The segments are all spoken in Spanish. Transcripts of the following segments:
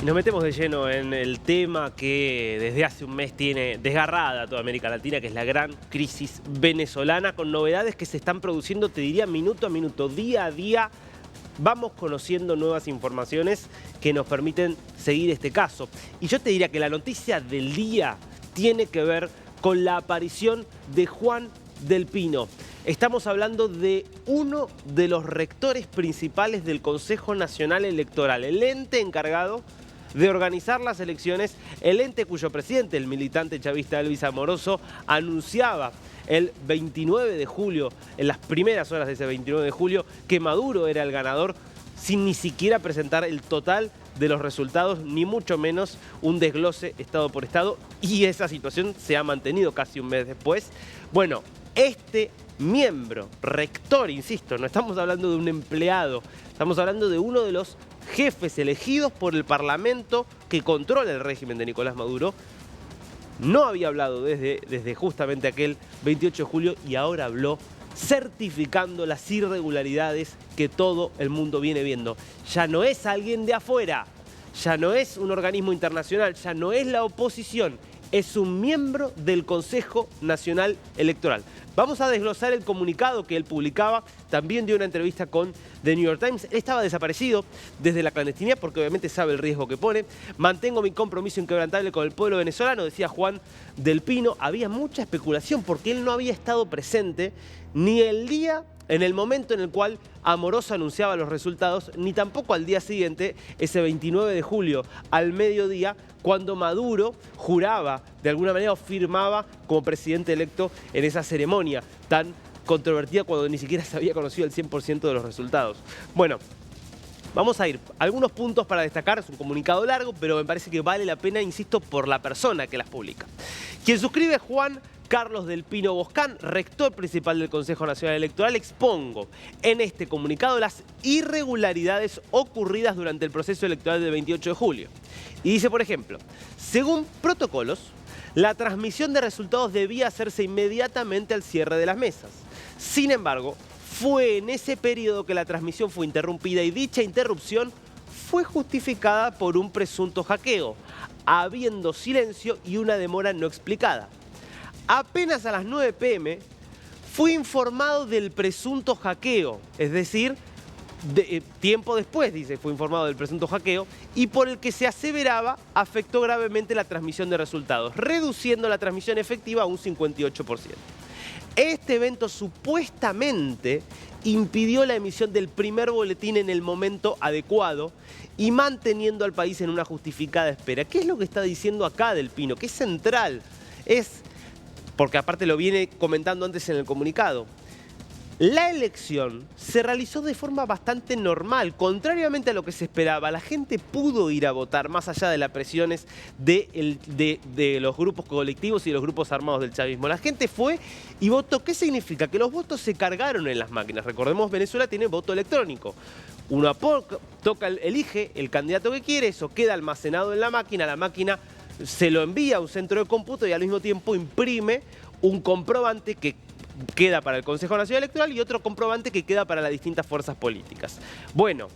Y nos metemos de lleno en el tema que desde hace un mes tiene desgarrada a toda América Latina, que es la gran crisis venezolana, con novedades que se están produciendo, te diría, minuto a minuto, día a día. Vamos conociendo nuevas informaciones que nos permiten seguir este caso. Y yo te diría que la noticia del día tiene que ver con la aparición de Juan del Pino. Estamos hablando de uno de los rectores principales del Consejo Nacional Electoral, el ente encargado de organizar las elecciones, el ente cuyo presidente, el militante chavista Elvis Amoroso, anunciaba el 29 de julio, en las primeras horas de ese 29 de julio, que Maduro era el ganador sin ni siquiera presentar el total de los resultados, ni mucho menos un desglose estado por estado, y esa situación se ha mantenido casi un mes después. Bueno, este miembro, rector, insisto, no estamos hablando de un empleado, estamos hablando de uno de los jefes elegidos por el Parlamento que controla el régimen de Nicolás Maduro, no había hablado desde justamente aquel 28 de julio y ahora habló certificando las irregularidades que todo el mundo viene viendo. Ya no es alguien de afuera, ya no es un organismo internacional, ya no es la oposición, es un miembro del Consejo Nacional Electoral. Vamos a desglosar el comunicado que él publicaba. También dio una entrevista con The New York Times. Él estaba desaparecido desde la clandestinidad porque obviamente sabe el riesgo que pone. Mantengo mi compromiso inquebrantable con el pueblo venezolano, decía Juan del Pino. Había mucha especulación porque él no había estado presente ni el día, en el momento en el cual Amoroso anunciaba los resultados, ni tampoco al día siguiente, ese 29 de julio, al mediodía, cuando Maduro juraba, de alguna manera, o firmaba como presidente electo en esa ceremonia tan controvertida cuando ni siquiera se había conocido el 100% de los resultados. Bueno, vamos a ir a algunos puntos para destacar. Es un comunicado largo, pero me parece que vale la pena, insisto, por la persona que las publica. Quien suscribe es Juan Carlos del Pino Boscán, rector principal del Consejo Nacional Electoral. Expongo en este comunicado las irregularidades ocurridas durante el proceso electoral del 28 de julio. Y dice, por ejemplo, según protocolos, la transmisión de resultados debía hacerse inmediatamente al cierre de las mesas. Sin embargo, fue en ese periodo que la transmisión fue interrumpida y dicha interrupción fue justificada por un presunto hackeo, habiendo silencio y una demora no explicada. Apenas a las 9 p.m. fui informado del presunto hackeo, es decir, tiempo después, dice, fue informado del presunto hackeo y por el que se aseveraba afectó gravemente la transmisión de resultados, reduciendo la transmisión efectiva a un 58%. Este evento supuestamente impidió la emisión del primer boletín en el momento adecuado y manteniendo al país en una justificada espera. ¿Qué es lo que está diciendo acá del Pino? Que es central, porque aparte lo viene comentando antes en el comunicado. La elección se realizó de forma bastante normal, contrariamente a lo que se esperaba. La gente pudo ir a votar, más allá de las presiones de los grupos colectivos y de los grupos armados del chavismo. La gente fue y votó. ¿Qué significa? Que los votos se cargaron en las máquinas. Recordemos, Venezuela tiene voto electrónico. Uno elige el candidato que quiere, eso queda almacenado en la máquina se lo envía a un centro de cómputo y al mismo tiempo imprime un comprobante que queda para el Consejo Nacional Electoral y otro comprobante que queda para las distintas fuerzas políticas. Bueno,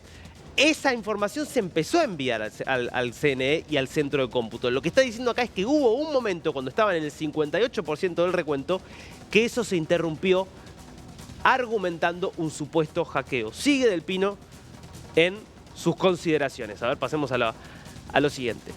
esa información se empezó a enviar al CNE y al centro de cómputo. Lo que está diciendo acá es que hubo un momento cuando estaban en el 58% del recuento que eso se interrumpió argumentando un supuesto hackeo. Sigue del Pino en sus consideraciones. A ver, pasemos a lo siguiente.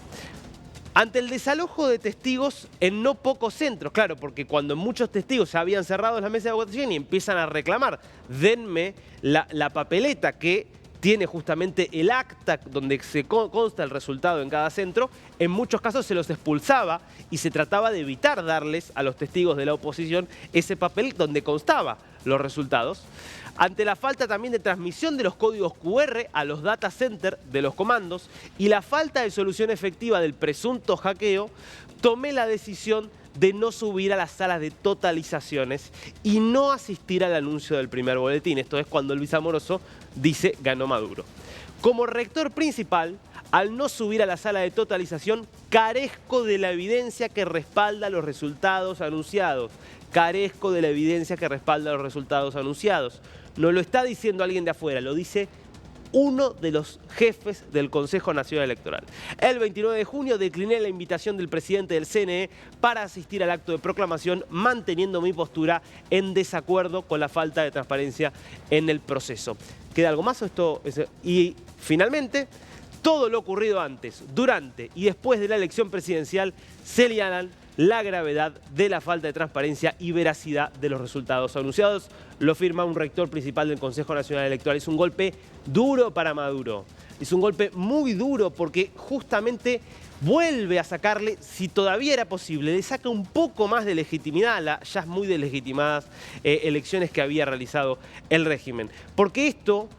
Ante el desalojo de testigos en no pocos centros, claro, porque cuando muchos testigos ya habían cerrado la mesa de votación y empiezan a reclamar, denme la papeleta que tiene justamente el acta donde se consta el resultado en cada centro, en muchos casos se los expulsaba y se trataba de evitar darles a los testigos de la oposición ese papel donde constaba los resultados. Ante la falta también de transmisión de los códigos QR a los data centers de los comandos y la falta de solución efectiva del presunto hackeo, tomé la decisión de no subir a las salas de totalizaciones y no asistir al anuncio del primer boletín. Esto es cuando Elvis Amoroso dice ganó Maduro. Como rector principal, al no subir a la sala de totalización, carezco de la evidencia que respalda los resultados anunciados. Carezco de la evidencia que respalda los resultados anunciados. No lo está diciendo alguien de afuera, lo dice uno de los jefes del Consejo Nacional Electoral. El 29 de junio decliné la invitación del presidente del CNE para asistir al acto de proclamación, manteniendo mi postura en desacuerdo con la falta de transparencia en el proceso. ¿Queda algo más o esto? Y finalmente, todo lo ocurrido antes, durante y después de la elección presidencial señalan la gravedad de la falta de transparencia y veracidad de los resultados anunciados. Lo firma un rector principal del Consejo Nacional Electoral. Es un golpe duro para Maduro. Es un golpe muy duro porque justamente vuelve a sacarle, si todavía era posible, le saca un poco más de legitimidad a las ya muy deslegitimadas elecciones que había realizado el régimen. Porque esto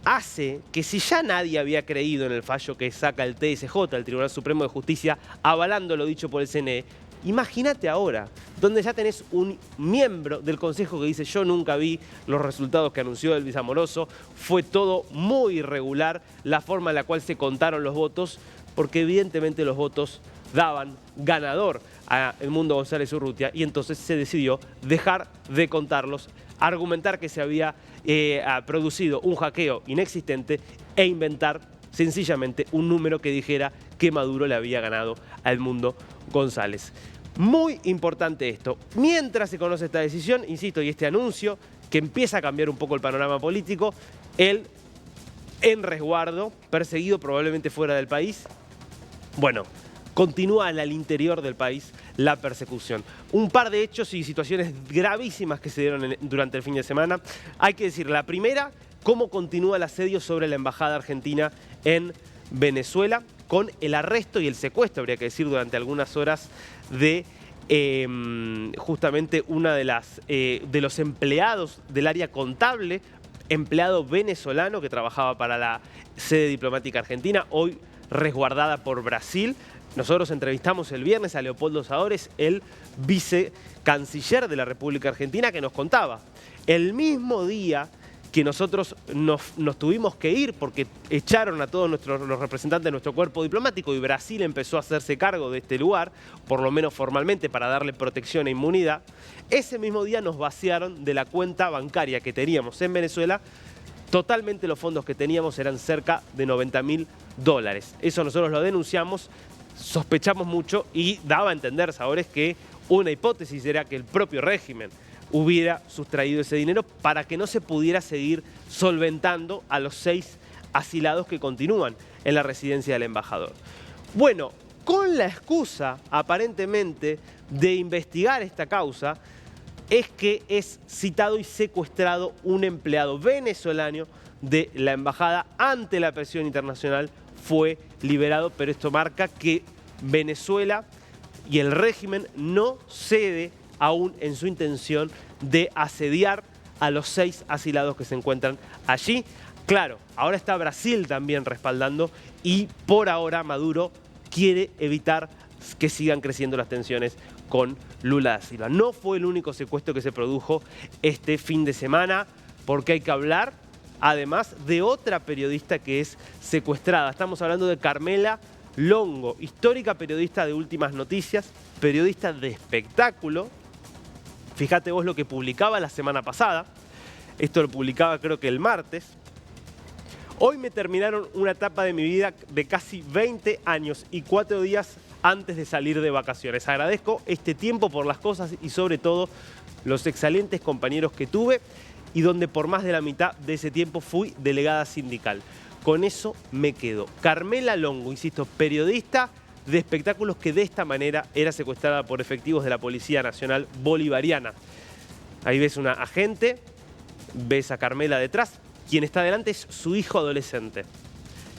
hace que si ya nadie había creído en el fallo que saca el TSJ, el Tribunal Supremo de Justicia, avalando lo dicho por el CNE, imagínate ahora, donde ya tenés un miembro del Consejo que dice yo nunca vi los resultados que anunció Elvis Amoroso, fue todo muy irregular, la forma en la cual se contaron los votos, porque evidentemente los votos daban ganador a Edmundo González Urrutia y entonces se decidió dejar de contarlos, argumentar que se había producido un hackeo inexistente e inventar sencillamente un número que dijera que Maduro le había ganado a Edmundo González. Muy importante esto. Mientras se conoce esta decisión, insisto, y este anuncio, que empieza a cambiar un poco el panorama político, él en resguardo, perseguido probablemente fuera del país, bueno, continúa al interior del país la persecución. Un par de hechos y situaciones gravísimas que se dieron durante el fin de semana. Hay que decir, la primera, cómo continúa el asedio sobre la embajada argentina en Venezuela, con el arresto y el secuestro, habría que decir, durante algunas horas de justamente una de los empleados del área contable, empleado venezolano que trabajaba para la sede diplomática argentina, hoy resguardada por Brasil. Nosotros entrevistamos el viernes a Leopoldo Saores, el vicecanciller de la República Argentina, que nos contaba el mismo día que nosotros nos tuvimos que ir porque echaron a todos los representantes de nuestro cuerpo diplomático y Brasil empezó a hacerse cargo de este lugar, por lo menos formalmente, para darle protección e inmunidad. Ese mismo día nos vaciaron de la cuenta bancaria que teníamos en Venezuela. Totalmente los fondos que teníamos eran cerca de $90.000. Eso nosotros lo denunciamos, sospechamos mucho y daba a entender, Saores, que una hipótesis era que el propio régimen hubiera sustraído ese dinero para que no se pudiera seguir solventando a los 6 asilados que continúan en la residencia del embajador. Bueno, con la excusa, aparentemente, de investigar esta causa, es que es citado y secuestrado un empleado venezolano de la embajada. Ante la presión internacional fue liberado, pero esto marca que Venezuela y el régimen no cede aún en su intención de asediar a los 6 asilados que se encuentran allí. Claro, ahora está Brasil también respaldando y por ahora Maduro quiere evitar que sigan creciendo las tensiones con Lula da Silva. No fue el único secuestro que se produjo este fin de semana, porque hay que hablar además de otra periodista que es secuestrada. Estamos hablando de Carmela Longo, histórica periodista de Últimas Noticias, periodista de espectáculo. Fíjate vos lo que publicaba la semana pasada. Esto lo publicaba creo que el martes. Hoy me terminaron una etapa de mi vida de casi 20 años y 4 días antes de salir de vacaciones. Agradezco este tiempo por las cosas y sobre todo los excelentes compañeros que tuve y donde por más de la mitad de ese tiempo fui delegada sindical. Con eso me quedo. Carmela Longo, insisto, periodista de espectáculos que de esta manera era secuestrada por efectivos de la Policía Nacional Bolivariana. Ahí ves una agente, ves a Carmela detrás. Quien está delante es su hijo adolescente.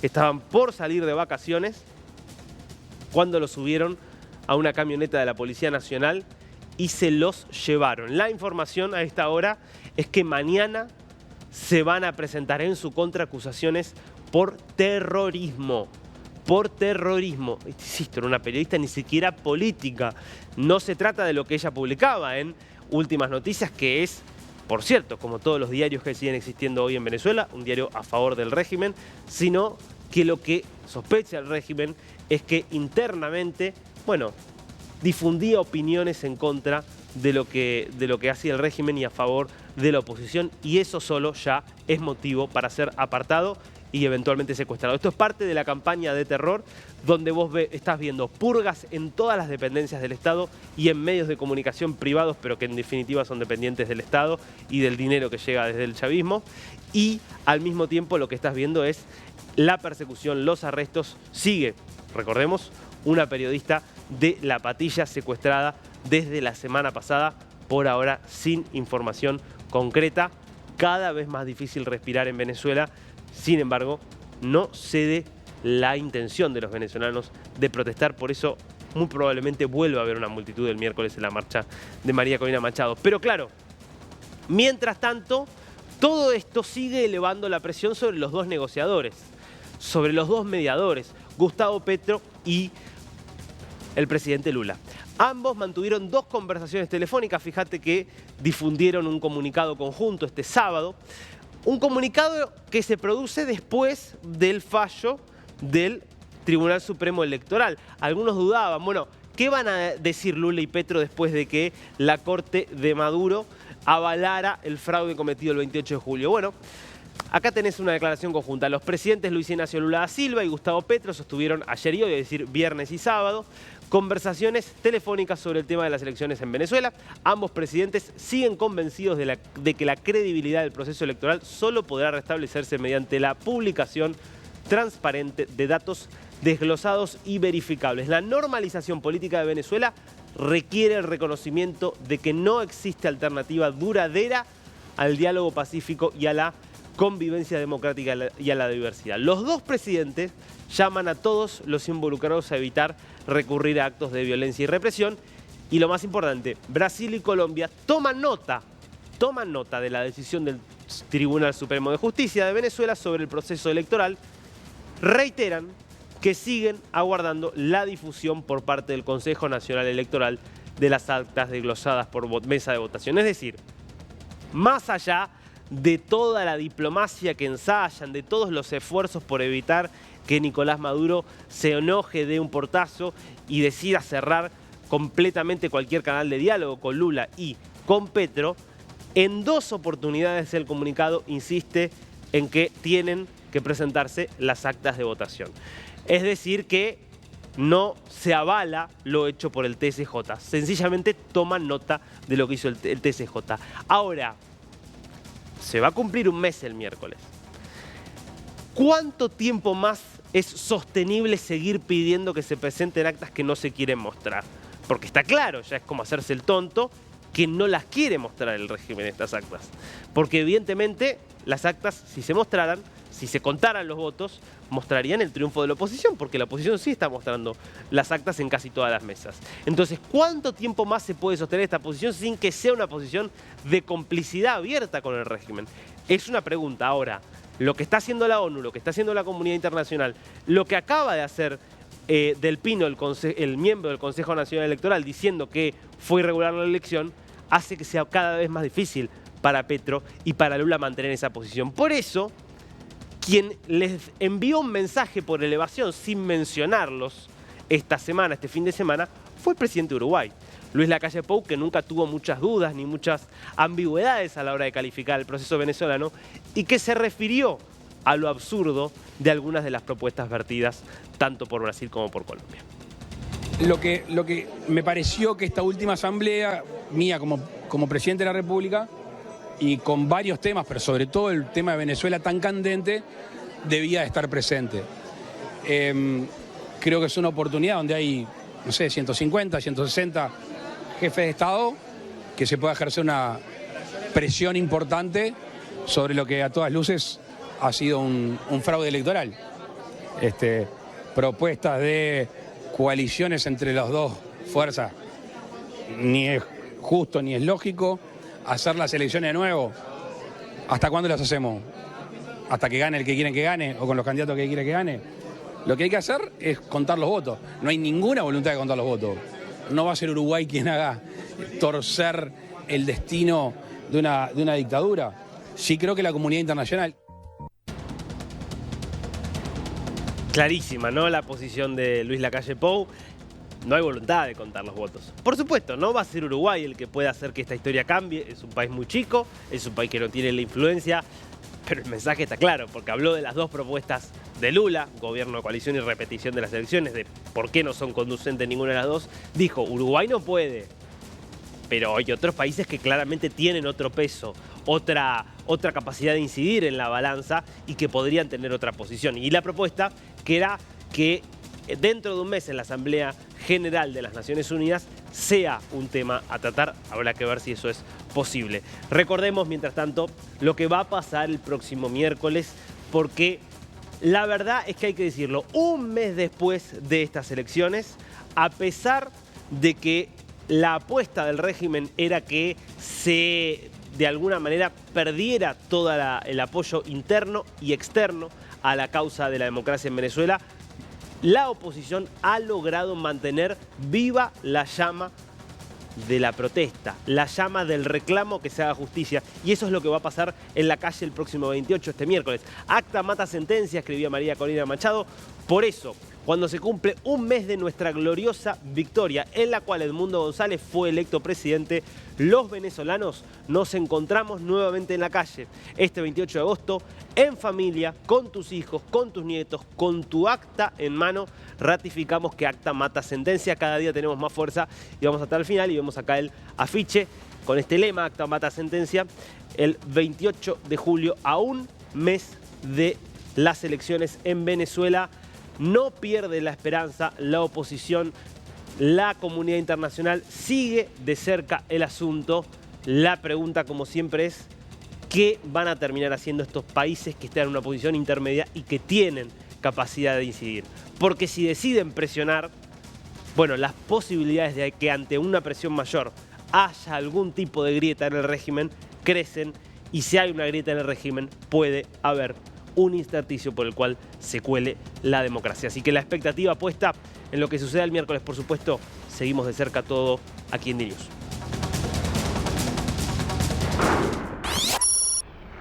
Estaban por salir de vacaciones cuando lo subieron a una camioneta de la Policía Nacional y se los llevaron. La información a esta hora es que mañana se van a presentar en su contra acusaciones por terrorismo. Por terrorismo. Insisto, era una periodista ni siquiera política. No se trata de lo que ella publicaba en Últimas Noticias, que es, por cierto, como todos los diarios que siguen existiendo hoy en Venezuela, un diario a favor del régimen, sino que lo que sospecha el régimen es que internamente, bueno, difundía opiniones en contra de lo que hacía el régimen y a favor de la oposición, y eso solo ya es motivo para ser apartado y eventualmente secuestrado. Esto es parte de la campaña de terror donde vos estás viendo purgas en todas las dependencias del Estado y en medios de comunicación privados, pero que en definitiva son dependientes del Estado y del dinero que llega desde el chavismo. Y al mismo tiempo lo que estás viendo es la persecución, los arrestos. Sigue, recordemos, una periodista de La Patilla secuestrada desde la semana pasada, por ahora sin información concreta. Cada vez más difícil respirar en Venezuela. Sin embargo, no cede la intención de los venezolanos de protestar. Por eso, muy probablemente vuelva a haber una multitud el miércoles en la marcha de María Corina Machado. Pero claro, mientras tanto, todo esto sigue elevando la presión sobre los dos negociadores, sobre los dos mediadores, Gustavo Petro y el presidente Lula. Ambos mantuvieron dos conversaciones telefónicas. Fíjate que difundieron un comunicado conjunto este sábado. Un comunicado que se produce después del fallo del Tribunal Supremo Electoral. Algunos dudaban, bueno, ¿qué van a decir Lula y Petro después de que la Corte de Maduro avalara el fraude cometido el 28 de julio? Bueno, acá tenés una declaración conjunta. Los presidentes Luis Ignacio Lula da Silva y Gustavo Petro sostuvieron ayer y hoy, es decir, viernes y sábado, conversaciones telefónicas sobre el tema de las elecciones en Venezuela. Ambos presidentes siguen convencidos de que la credibilidad del proceso electoral solo podrá restablecerse mediante la publicación transparente de datos desglosados y verificables. La normalización política de Venezuela requiere el reconocimiento de que no existe alternativa duradera al diálogo pacífico y a la convivencia democrática y a la diversidad. Los dos presidentes llaman a todos los involucrados a evitar recurrir a actos de violencia y represión. Y lo más importante, Brasil y Colombia toman nota de la decisión del Tribunal Supremo de Justicia de Venezuela sobre el proceso electoral. Reiteran que siguen aguardando la difusión por parte del Consejo Nacional Electoral de las actas desglosadas por mesa de votación. Es decir, más allá de toda la diplomacia que ensayan, de todos los esfuerzos por evitar que Nicolás Maduro se enoje de un portazo y decida cerrar completamente cualquier canal de diálogo con Lula y con Petro, en dos oportunidades el comunicado insiste en que tienen que presentarse las actas de votación. Es decir que no se avala lo hecho por el TSJ, sencillamente toman nota de lo que hizo el TSJ. Ahora, se va a cumplir un mes el miércoles. ¿Cuánto tiempo más es sostenible seguir pidiendo que se presenten actas que no se quieren mostrar? Porque está claro, ya es como hacerse el tonto, que no las quiere mostrar el régimen estas actas. Porque evidentemente las actas, si se mostraran, si se contaran los votos, mostrarían el triunfo de la oposición, porque la oposición sí está mostrando las actas en casi todas las mesas. Entonces, ¿cuánto tiempo más se puede sostener esta posición sin que sea una posición de complicidad abierta con el régimen? Es una pregunta. Ahora, lo que está haciendo la ONU, lo que está haciendo la comunidad internacional, lo que acaba de hacer Del Pino, el miembro del Consejo Nacional Electoral, diciendo que fue irregular la elección, hace que sea cada vez más difícil para Petro y para Lula mantener esa posición. Por eso, quien les envió un mensaje por elevación sin mencionarlos esta semana, este fin de semana, fue el presidente de Uruguay, Luis Lacalle Pou, que nunca tuvo muchas dudas ni muchas ambigüedades a la hora de calificar el proceso venezolano y que se refirió a lo absurdo de algunas de las propuestas vertidas tanto por Brasil como por Colombia. Lo que me pareció que esta última asamblea mía como presidente de la República y con varios temas, pero sobre todo el tema de Venezuela tan candente, debía estar presente. Creo que es una oportunidad donde hay, no sé, 150, 160 jefes de Estado, que se pueda ejercer una presión importante sobre lo que a todas luces ha sido un fraude electoral. Propuestas de coaliciones entre las dos fuerzas, ni es justo ni es lógico. Hacer las elecciones de nuevo, ¿hasta cuándo las hacemos? ¿Hasta que gane el que quieren que gane o con los candidatos que quieren que gane? Lo que hay que hacer es contar los votos. No hay ninguna voluntad de contar los votos. No va a ser Uruguay quien haga torcer el destino de una dictadura. Sí creo que la comunidad internacional... Clarísima, ¿no? La posición de Luis Lacalle Pou. No hay voluntad de contar los votos. Por supuesto, no va a ser Uruguay el que pueda hacer que esta historia cambie. Es un país muy chico, es un país que no tiene la influencia Pero el mensaje está claro, porque habló de las dos propuestas de Lula, gobierno de coalición y repetición de las elecciones, de por qué no son conducentes ninguna de las dos. Dijo, Uruguay no puede, pero hay otros países que claramente tienen otro peso, otra capacidad de incidir en la balanza y que podrían tener otra posición. Y la propuesta que era que dentro de un mes en la Asamblea General de las Naciones Unidas sea un tema a tratar. Habrá que ver si eso es posible. Recordemos, mientras tanto, lo que va a pasar el próximo miércoles, porque la verdad es que hay que decirlo, un mes después de estas elecciones, a pesar de que la apuesta del régimen era que se, de alguna manera, perdiera todo el apoyo interno y externo a la causa de la democracia en Venezuela, la oposición ha logrado mantener viva la llama de la protesta, la llama del reclamo que se haga justicia. Y eso es lo que va a pasar en la calle el próximo 28, este miércoles. Acta mata sentencia, escribía María Corina Machado. Por eso, cuando se cumple un mes de nuestra gloriosa victoria, en la cual Edmundo González fue electo presidente, los venezolanos nos encontramos nuevamente en la calle. Este 28 de agosto, en familia, con tus hijos, con tus nietos, con tu acta en mano, ratificamos que acta mata sentencia. Cada día tenemos más fuerza y vamos hasta el final y vemos acá el afiche con este lema, acta mata sentencia, el 28 de julio, a un mes de las elecciones en Venezuela. No pierde la esperanza la oposición, la comunidad internacional sigue de cerca el asunto. La pregunta, como siempre, es ¿qué van a terminar haciendo estos países que están en una posición intermedia y que tienen capacidad de incidir? Porque si deciden presionar, bueno, las posibilidades de que ante una presión mayor haya algún tipo de grieta en el régimen crecen, y si hay una grieta en el régimen puede haber un intersticio por el cual se cuele la democracia. Así que la expectativa puesta en lo que suceda el miércoles, por supuesto, seguimos de cerca todo aquí en DNews.